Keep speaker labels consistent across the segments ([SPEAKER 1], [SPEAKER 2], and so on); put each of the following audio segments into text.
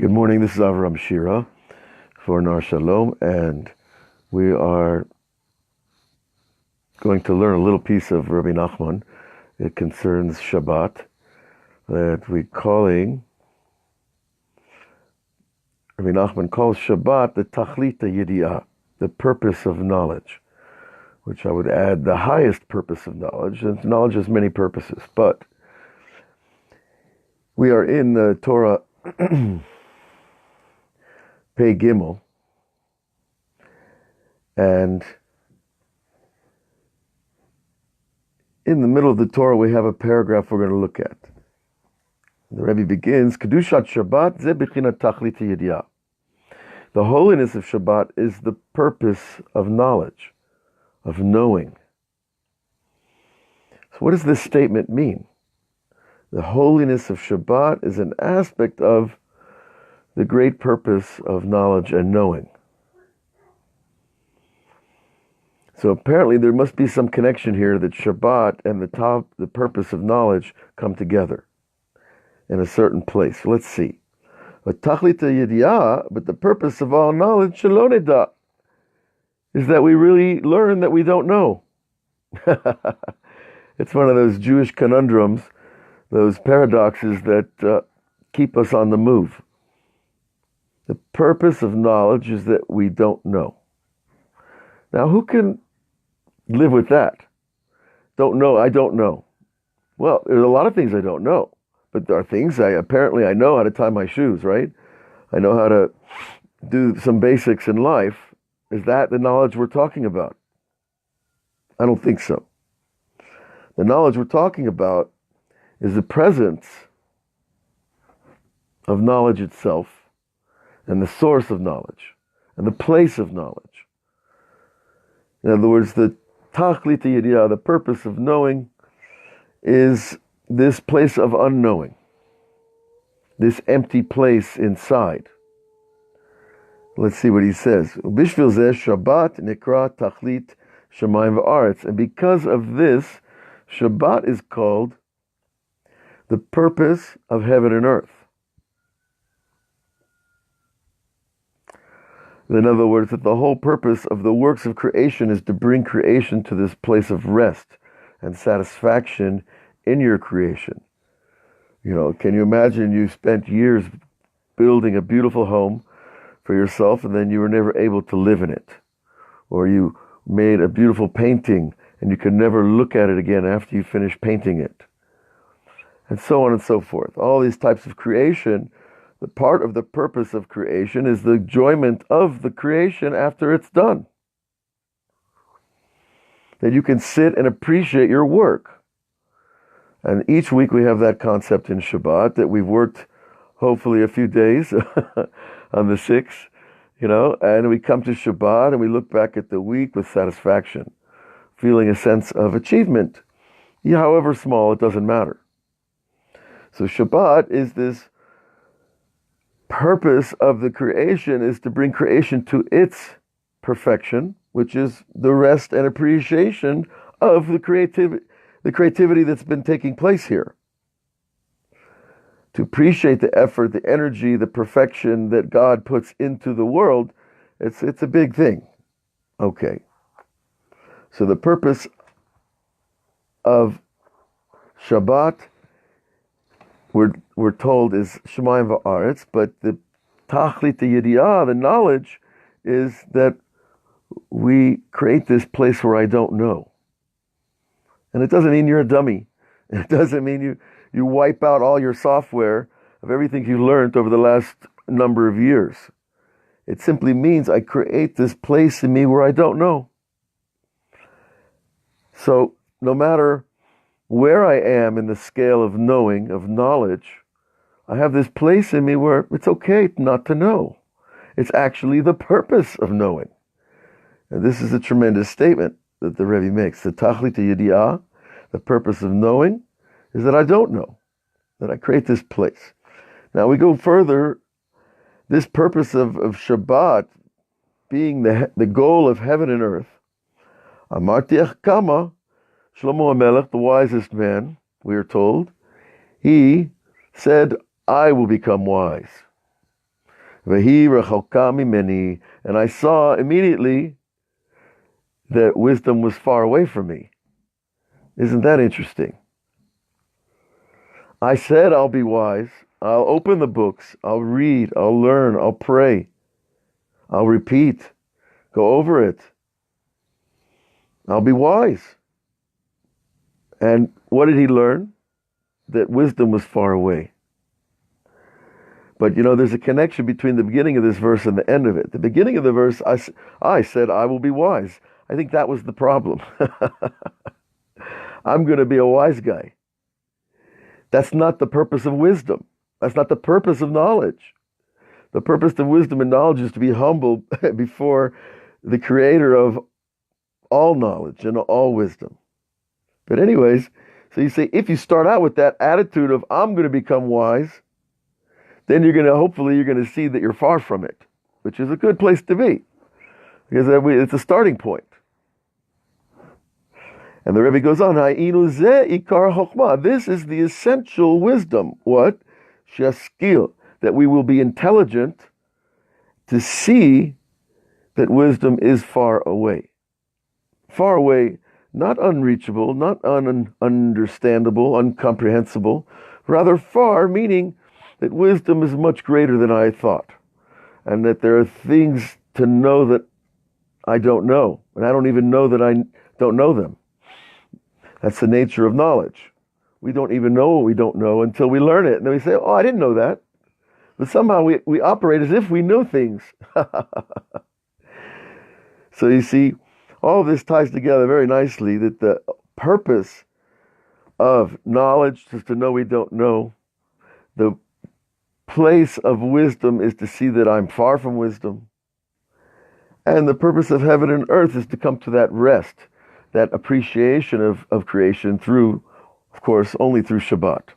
[SPEAKER 1] Good morning, this is Avraham Shira for Nar Shalom, and we are going to learn a little piece of Rebbe Nachman. It concerns Shabbat, that Rebbe Nachman calls Shabbat the Tachlit Yedi'ah, the purpose of knowledge, which I would add the highest purpose of knowledge, and knowledge has many purposes, but we are in the Torah Pei Gimel, and in the middle of the Torah we have a paragraph we're going to look at. The Rebbe begins, Kedushat Shabbat ze b'chinat tachlit yedi'ah. The holiness of Shabbat is the purpose of knowledge, of knowing. So what does this statement mean? The holiness of Shabbat is an aspect of the great purpose of knowledge and knowing. So apparently there must be some connection here that Shabbat and the purpose of knowledge come together in a certain place. Let's see. But the purpose of all knowledge, shelo neda, is that we really learn that we don't know. It's one of those Jewish conundrums, those paradoxes that keep us on the move. The purpose of knowledge is that we don't know. Now, who can live with that? Don't know, I don't know. Well, there's a lot of things I don't know, but there are things I know how to tie my shoes, right? I know how to do some basics in life. Is that the knowledge we're talking about? I don't think so. The knowledge we're talking about is the presence of knowledge itself, and the source of knowledge, and the place of knowledge. In other words, the tachlit yedi'ah, the purpose of knowing, is this place of unknowing, this empty place inside. Let's see what he says. Bishvil zeh Shabbat nikra tachlit shamayim v'aretz. And because of this, Shabbat is called the purpose of heaven and earth. In other words, that the whole purpose of the works of creation is to bring creation to this place of rest and satisfaction in your creation. You know, can you imagine you spent years building a beautiful home for yourself and then you were never able to live in it? Or you made a beautiful painting and you could never look at it again after you finished painting it? And so on and so forth. All these types of creation, the part of the purpose of creation is the enjoyment of the creation after it's done. That you can sit and appreciate your work. And each week we have that concept in Shabbat, that we've worked hopefully a few days on the 6th, and we come to Shabbat and we look back at the week with satisfaction, feeling a sense of achievement. However small, it doesn't matter. So Shabbat is this purpose of the creation, is to bring creation to its perfection, which is the rest and appreciation of the creativity that's been taking place here. To appreciate the effort, the energy, the perfection that God puts into the world, it's a big thing. Okay. So the purpose of Shabbat, we're told, is Shemayim v'aretz, but the tachlit yedi'ah, the knowledge, is that we create this place where I don't know. And it doesn't mean you're a dummy. It doesn't mean you wipe out all your software of everything you learned over the last number of years. It simply means I create this place in me where I don't know. So no matter where I am in the scale of knowing, of knowledge, I have this place in me where it's okay not to know. It's actually the purpose of knowing. And this is a tremendous statement that the Rebbe makes. The tachlit yedi'ah, the purpose of knowing, is that I don't know, that I create this place. Now we go further. This purpose of Shabbat being the goal of heaven and earth. Amarti kama, Shlomo HaMelech, the wisest man, we are told, he said, I will become wise. Vehi rechoka mimeni, and I saw immediately that wisdom was far away from me. Isn't that interesting? I said I'll be wise. I'll open the books. I'll read. I'll learn. I'll pray. I'll repeat. Go over it. I'll be wise. And what did he learn? That wisdom was far away. But there's a connection between the beginning of this verse and the end of it. The beginning of the verse, I said, I will be wise. I think that was the problem. I'm going to be a wise guy. That's not the purpose of wisdom. That's not the purpose of knowledge. The purpose of wisdom and knowledge is to be humble before the creator of all knowledge and all wisdom. But anyways, so you say, if you start out with that attitude of, I'm going to become wise, then hopefully you're going to see that you're far from it, which is a good place to be, because it's a starting point. And the Rebbe goes on, this is the essential wisdom. What? Shaskil, that we will be intelligent to see that wisdom is far away. Far away, not unreachable, not ununderstandable, uncomprehensible, rather far, meaning that wisdom is much greater than I thought, and that there are things to know that I don't know, and I don't even know that I don't know them. That's the nature of knowledge. We don't even know what we don't know until we learn it, and then we say, oh, I didn't know that. But somehow we operate as if we know things. So you see, all of this ties together very nicely, that the purpose of knowledge is to know we don't know. The place of wisdom is to see that I'm far from wisdom. And the purpose of heaven and earth is to come to that rest, that appreciation of creation through, of course, only through Shabbat.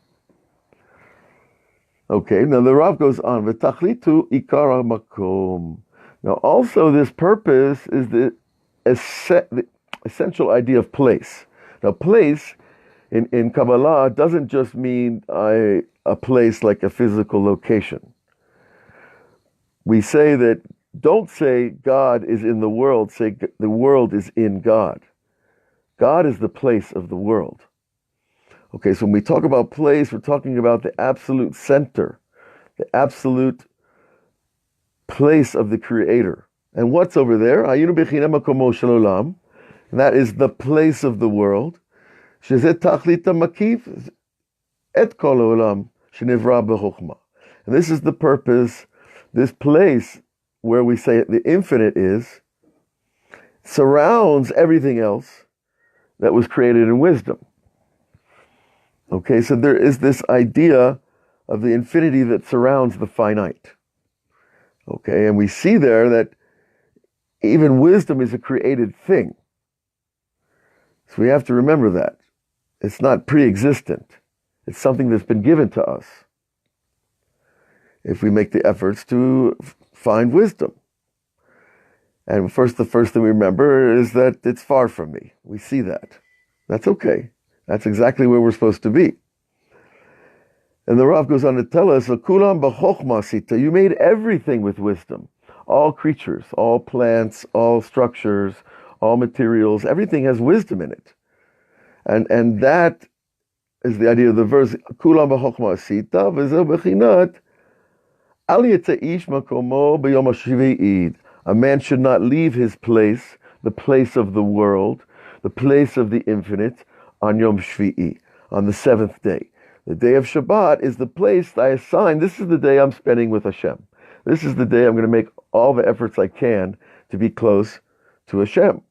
[SPEAKER 1] Okay, now the Rav goes on, V'tachlitu ikar makom. Now also this purpose is the essential idea of place. Now place in Kabbalah doesn't just mean a place like a physical location. We say that, don't say God is in the world, say the world is in God. God is the place of the world. Okay, so when we talk about place, we're talking about the absolute center, the absolute place of the Creator. And what's over there? And that is the place of the world. And this is the purpose, this place where we say the infinite is, surrounds everything else that was created in wisdom. Okay, so there is this idea of the infinity that surrounds the finite. Okay, and we see there that even wisdom is a created thing. So we have to remember that. It's not pre-existent. It's something that's been given to us, if we make the efforts to find wisdom. And the first thing we remember is that it's far from me. We see that. That's okay. That's exactly where we're supposed to be. And the Rav goes on to tell us, you made everything with wisdom. All creatures, all plants, all structures, all materials, everything has wisdom in it. And that is the idea of the verse, Kulam b'chokhma asita, v'zeh b'chinat, al yitzeish makomo b'yom hashvi'id. A man should not leave his place, the place of the world, the place of the infinite, on Yom Shvi'i, on the seventh day. The day of Shabbat is the place I assign. This is the day I'm spending with Hashem. This is the day I'm going to make all the efforts I can to be close to Hashem.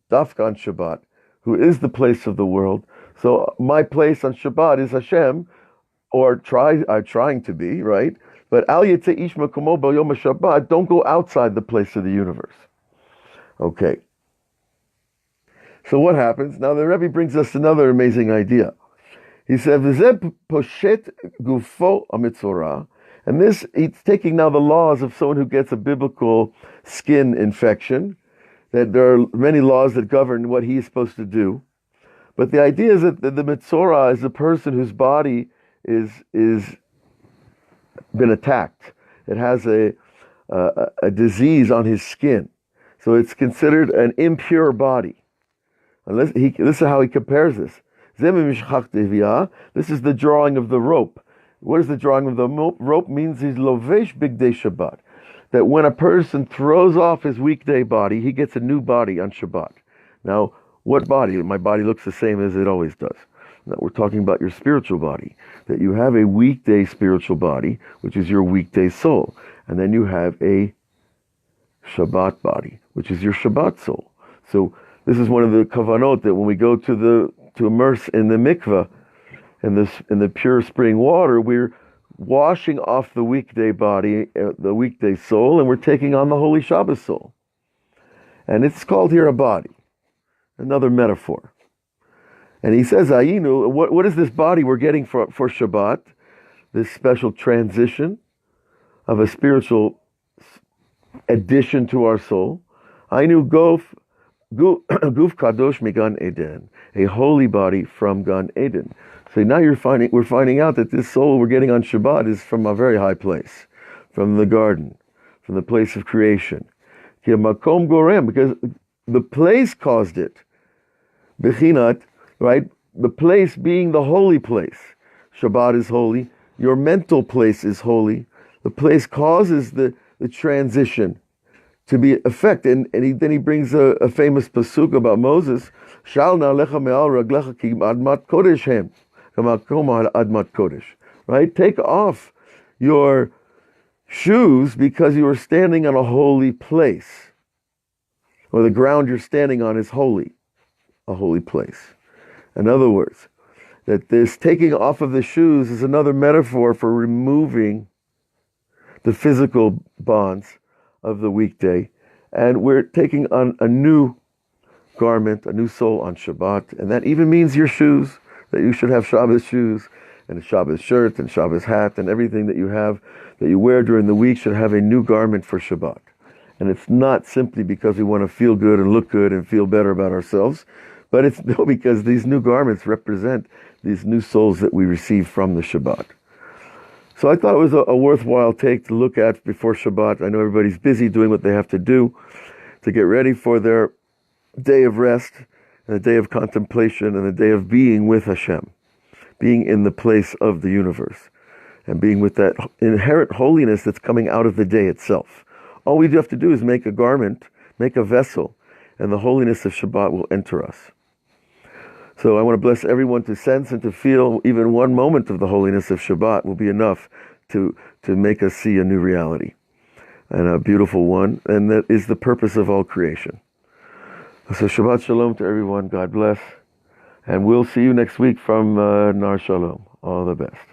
[SPEAKER 1] Dafka on Shabbat, who is the place of the world. So my place on Shabbat is Hashem, or trying to be, right? But al yitzeish makomo b'yom Shabbat, don't go outside the place of the universe. Okay. So what happens? Now the Rebbe brings us another amazing idea. He said, "V'zeh poshet gufo amitzorah," and this, he's taking now the laws of someone who gets a biblical skin infection, that there are many laws that govern what he is supposed to do. But the idea is that the mitzorah is a person whose body is been attacked. It has a a disease on his skin. So it's considered an impure body. This is how he compares this. This is the drawing of the rope. What is the drawing of the rope? Means he's lovesh bigdei Shabbat. That when a person throws off his weekday body, he gets a new body on Shabbat. Now, what body? My body looks the same as it always does. Now, we're talking about your spiritual body. That you have a weekday spiritual body, which is your weekday soul. And then you have a Shabbat body, which is your Shabbat soul. So this is one of the kavanot that when we go to immerse in the mikveh, in the pure spring water, we're washing off the weekday body, the weekday soul, and we're taking on the holy Shabbos soul. And it's called here a body, another metaphor. And he says, Ayinu, what is this body we're getting for Shabbat? This special transition of a spiritual addition to our soul. Ayinu guf kadosh migan Eden, a holy body from Gan Eden. So now we're finding out that this soul we're getting on Shabbat is from a very high place, from the garden, from the place of creation. Makom gorem, because the place caused it. Bechinat, right? The place being the holy place. Shabbat is holy. Your mental place is holy. The place causes the transition to be effected. And then he brings a famous pasuk about Moses. Shal na'alecha me'al raglecha ki admat kodesh hem. Admat kodesh. Right? Take off your shoes because you are standing on a holy place. Or the ground you're standing on is holy. A holy place. In other words, that this taking off of the shoes is another metaphor for removing the physical bonds of the weekday. And we're taking on a new garment, a new soul on Shabbat. And that even means your shoes, that you should have Shabbos shoes and a Shabbos shirt and Shabbos hat, and everything that you have, that you wear during the week should have a new garment for Shabbat. And it's not simply because we want to feel good and look good and feel better about ourselves, but it's because these new garments represent these new souls that we receive from the Shabbat. So I thought it was a worthwhile take to look at before Shabbat. I know everybody's busy doing what they have to do to get ready for their day of rest, and a day of contemplation, and a day of being with Hashem, being in the place of the universe, and being with that inherent holiness that's coming out of the day itself. All we have to do is make a garment, make a vessel, and the holiness of Shabbat will enter us. So I want to bless everyone to sense and to feel even one moment of the holiness of Shabbat will be enough to make us see a new reality, and a beautiful one, and that is the purpose of all creation. So Shabbat Shalom to everyone. God bless. And we'll see you next week from Nar Shalom. All the best.